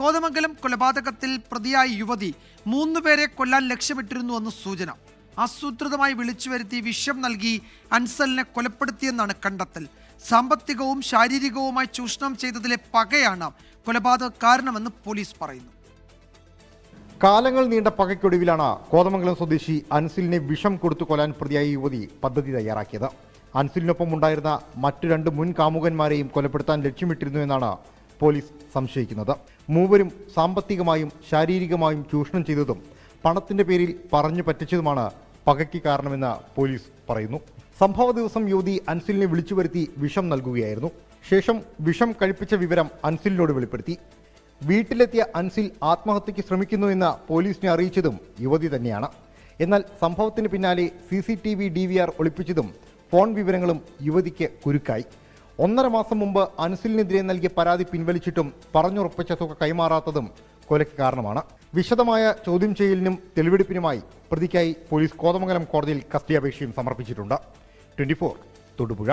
കോതമംഗലം കൊലപാതകത്തിൽ പ്രതിയായ യുവതി 3 പേരെ കൊല്ലാൻ ലക്ഷ്യമിട്ടിരുന്നുവെന്ന് സൂചന. ആസൂത്രിതമായി വിളിച്ചുവരുത്തി വിഷം നൽകി അൻസലിനെ കൊലപ്പെടുത്തിയെന്നാണ് കണ്ടെത്തൽ. സാമ്പത്തികവും ശാരീരികവുമായി ചൂഷണം ചെയ്തതിലെ പകയാണ് കൊലപാതക കാരണമെന്ന് പോലീസ് പറയുന്നു. കാലങ്ങൾ നീണ്ട പകയ്ക്കൊടുവിലാണ് കോതമംഗലം സ്വദേശി അൻസിലിനെ വിഷം കൊടുത്തു കൊല്ലാൻ പ്രതിയായ യുവതി പദ്ധതി തയ്യാറാക്കിയത്. അൻസിലിനൊപ്പം ഉണ്ടായിരുന്ന മറ്റു 2 മുൻ കാമുകന്മാരെയും കൊലപ്പെടുത്താൻ ലക്ഷ്യമിട്ടിരുന്നു എന്നാണ് പോലീസ് സംശയിക്കുന്നത്. മൂവരും സാമ്പത്തികമായും ശാരീരികമായും ചൂഷണം ചെയ്തതും പണത്തിന്റെ പേരിൽ പറഞ്ഞു പറ്റിച്ചതുമാണ് പകയ്ക്ക് കാരണമെന്ന് പോലീസ് പറയുന്നു. സംഭവ ദിവസം യുവതി അൻസിലിനെ വിളിച്ചു വരുത്തി വിഷം നൽകുകയായിരുന്നു. ശേഷം വിഷം കഴിപ്പിച്ച വിവരം അൻസിലിനോട് വെളിപ്പെടുത്തി. വീട്ടിലെത്തിയ അൻസിൽ ആത്മഹത്യയ്ക്ക് ശ്രമിക്കുന്നു എന്ന് പോലീസിനെ അറിയിച്ചതും യുവതി തന്നെയാണ്. എന്നാൽ സംഭവത്തിന് പിന്നാലെ CCTV DVR ഒളിപ്പിച്ചതും ഫോൺ വിവരങ്ങളും യുവതിക്ക് കുരുക്കായി. 1.5 മാസം മുമ്പ് അൻസിലിനെതിരെ നൽകിയ പരാതി പിൻവലിച്ചിട്ടും പറഞ്ഞുറപ്പിച്ച തുക കൈമാറാത്തതും കൊലയ്ക്ക് കാരണമാണ്. വിശദമായ ചോദ്യം ചെയ്യലിനും തെളിവെടുപ്പിനുമായി പ്രതിക്കായി പോലീസ് കോതമംഗലം കോടതിയിൽ കസ്റ്റഡി അപേക്ഷയും സമർപ്പിച്ചിട്ടുണ്ട്. 24 തൊടുപുഴ.